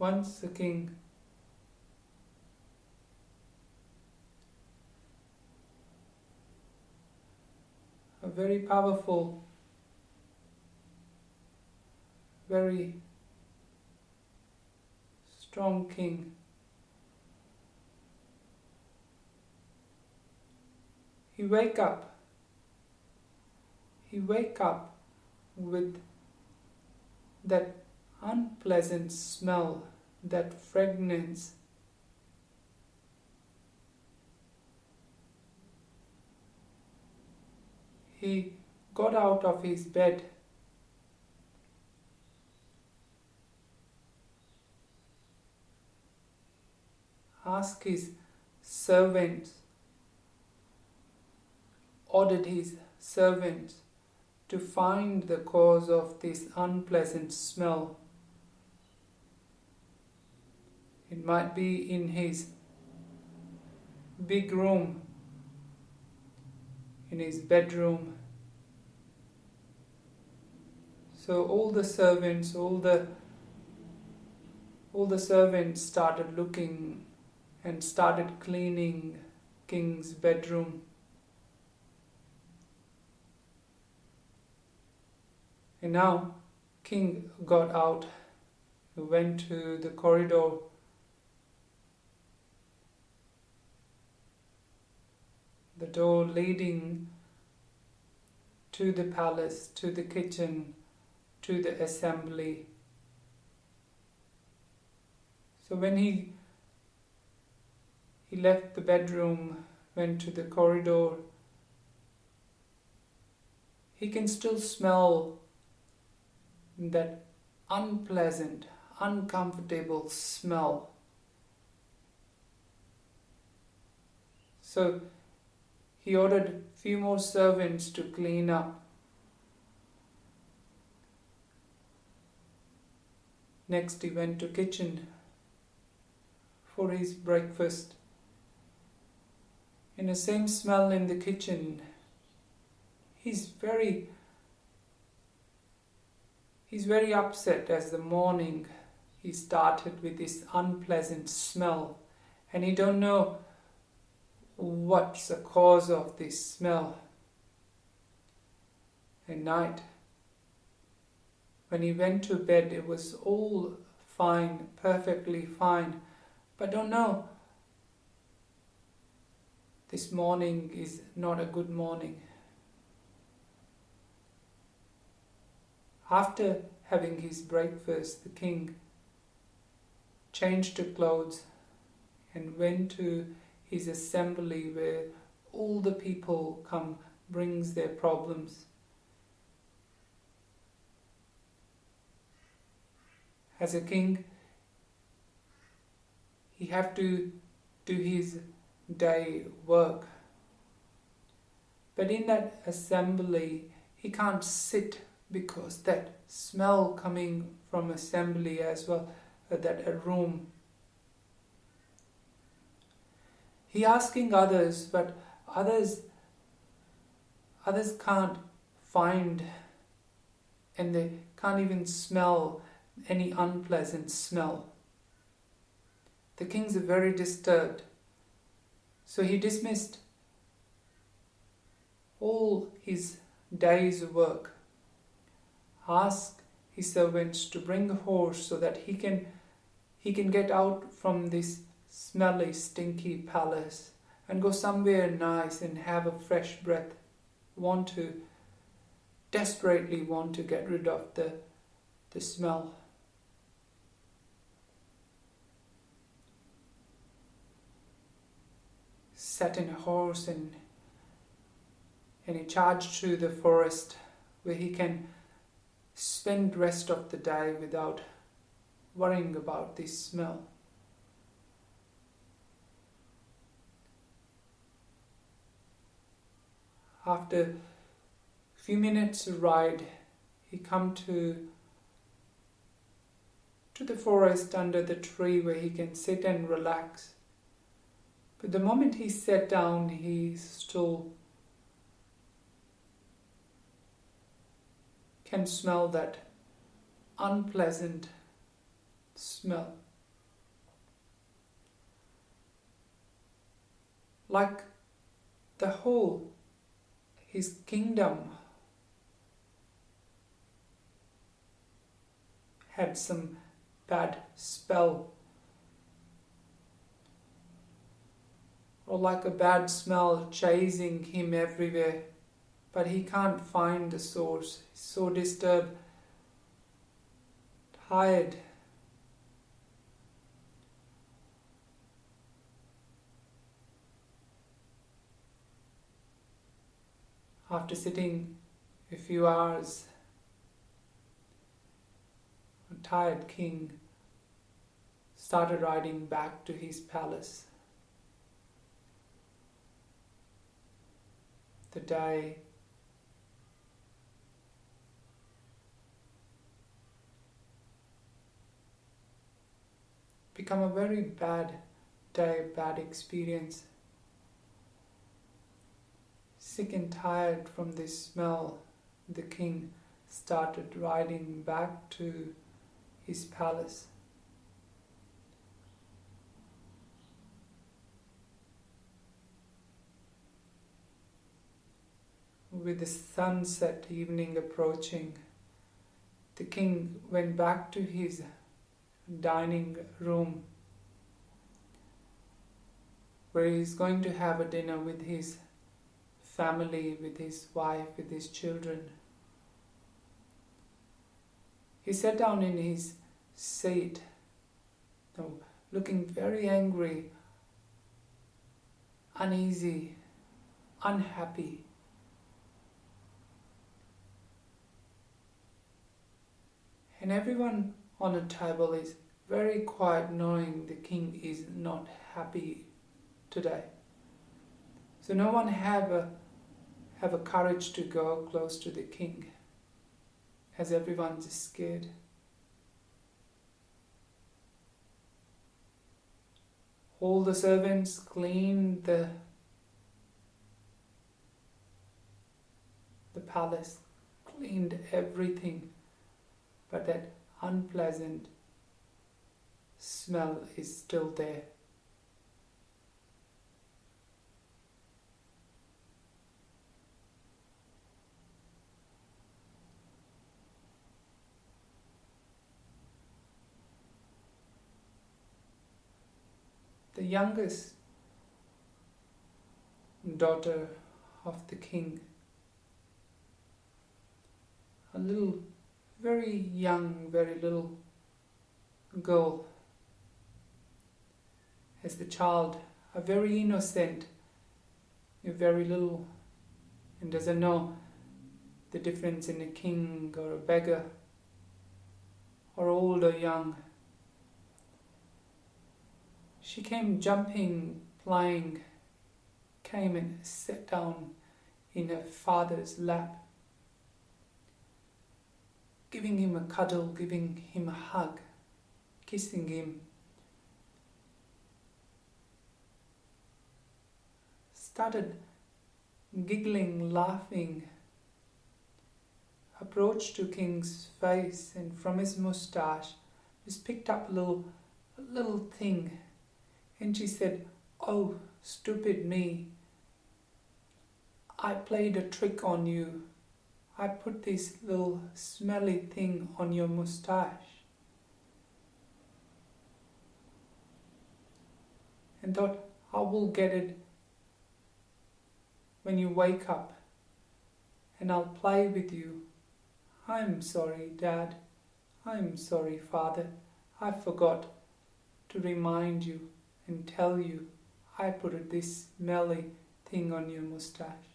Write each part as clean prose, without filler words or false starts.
Once the king a very powerful, very strong king. He wake up with that unpleasant smell, that fragrance. He got out of his bed, asked his servants, ordered his servants to find the cause of this unpleasant smell. It might be in his big room, in his bedroom. So all the servants started looking and started cleaning king's bedroom. And now king got out, went to the corridor, the door leading to the palace, to the kitchen, to the assembly. So when he left the bedroom, went to the corridor, he can still smell that unpleasant, uncomfortable smell. So he ordered a few more servants to clean up. Next he went to kitchen for his breakfast. And the same smell in the kitchen. He's very upset as the morning he started with this unpleasant smell, and he don't know what's the cause of this smell. At night, when he went to bed, it was all fine, perfectly fine, but don't know, this morning is not a good morning. After having his breakfast, the king changed the clothes and went to his assembly where all the people come, brings their problems. As a king, he have to do his day work. But in that assembly, he can't sit because that smell coming from assembly as well, that a room. He asking others, but others can't find, and they can't even smell any unpleasant smell. The king's very disturbed. So he dismissed all his day's work, asked his servants to bring a horse so that he can get out from this smelly, stinky palace and go somewhere nice and have a fresh breath. Desperately want to get rid of the smell. Sat in a horse and he charged through the forest where he can spend the rest of the day without worrying about this smell. After a few minutes ride, he come to the forest under the tree where he can sit and relax. But the moment he sat down, he still can smell that unpleasant smell. like the whole, his kingdom had some bad spell, or like a bad smell chasing him everywhere, but he can't find the source. He's so disturbed, tired. After sitting a few hours, a tired king started riding back to his palace. The day became a very bad day, bad experience. Sick and tired from this smell, the king started riding back to his palace. With the sunset evening approaching, the king went back to his dining room, where he's going to have a dinner with his family, with his wife, with his children. He sat down in his seat, looking very angry, uneasy, unhappy. And everyone on the table is very quiet, knowing the king is not happy today. So no one have a courage to go close to the king, as everyone's scared. All the servants cleaned the palace, cleaned everything, but that unpleasant smell is still there. The youngest daughter of the king, a little, very young, very little girl, as the child, a very innocent, very little, and doesn't know the difference in a king or a beggar, or old or young. She came jumping, flying, came and sat down in her father's lap, giving him a cuddle, giving him a hug, kissing him. Started giggling, laughing, approached to King's face, and from his moustache just picked up a little thing. And she said, "Oh, stupid me. I played a trick on you. I put this little smelly thing on your moustache." And thought, "I will get it when you wake up, and I'll play with you. I'm sorry, Dad. I'm sorry, Father. I forgot to remind you and tell you I put this smelly thing on your moustache."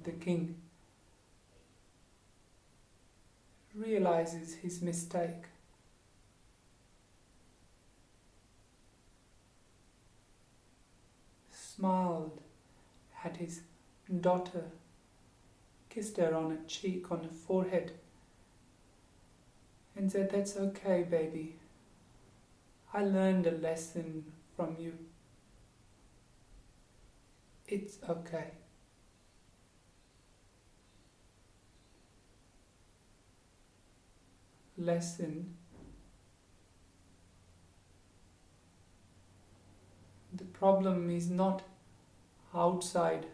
The king realizes his mistake. Smiled at his daughter, kissed her on a cheek, on the forehead, and said, "That's okay, baby. I learned a lesson from you. It's okay." lesson, the problem is not outside.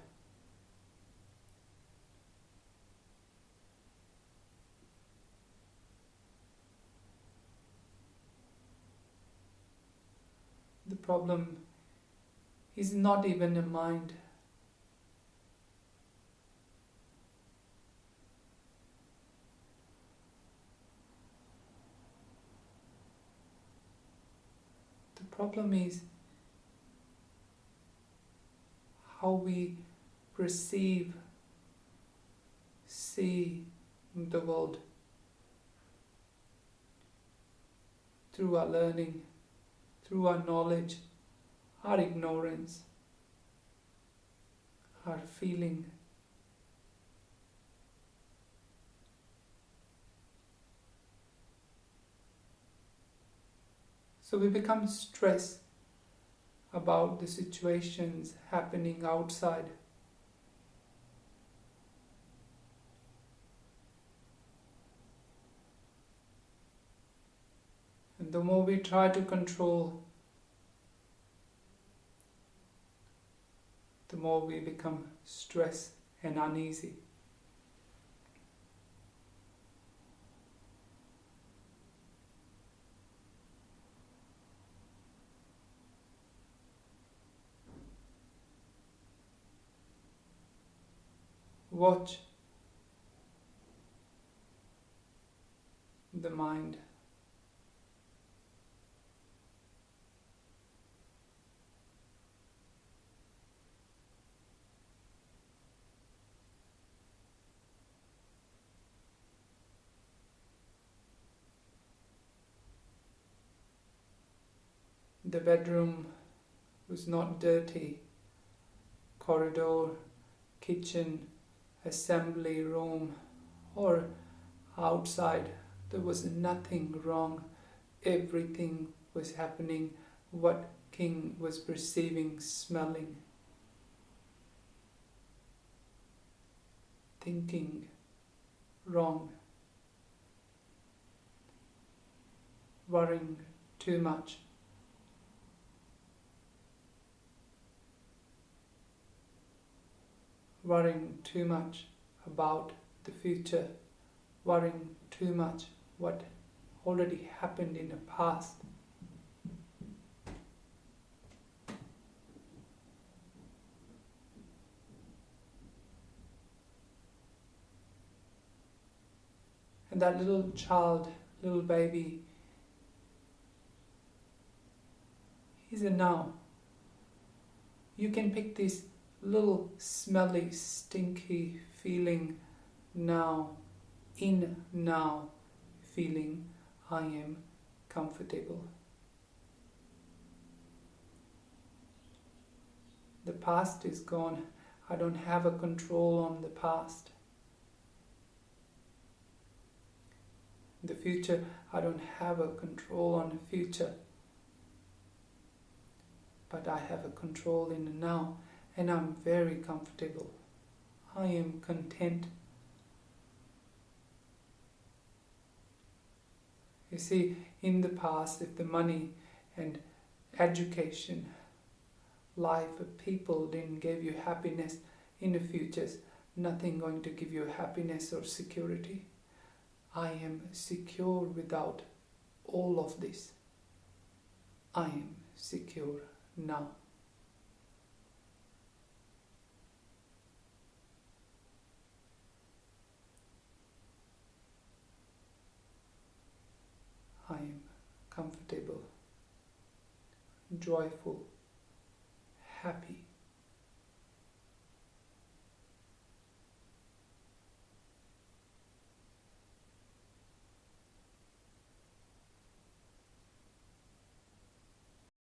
The problem is not even a mind. The problem is how we perceive, see the world through our learning, through our knowledge, our ignorance, our feeling. So we become stressed about the situations happening outside. And the more we try to control, the more we become stressed and uneasy. Watch the mind. The bedroom was not dirty. Corridor, kitchen, assembly room, or outside, there was nothing wrong. Everything was happening what King was perceiving, smelling, thinking wrong, worrying too much. Worrying too much about the future, worrying too much what already happened in the past. And that little child, little baby, he's a now. You can pick this little smelly, stinky feeling now, in now, feeling I am comfortable. The past is gone. I don't have a control on the past. The future, I don't have a control on the future. But I have a control in the now. And I'm very comfortable. I am content. You see, in the past, if the money and education, life of people didn't give you happiness, in the futures, nothing going to give you happiness or security. I am secure without all of this. I am secure now. I am comfortable, joyful, happy.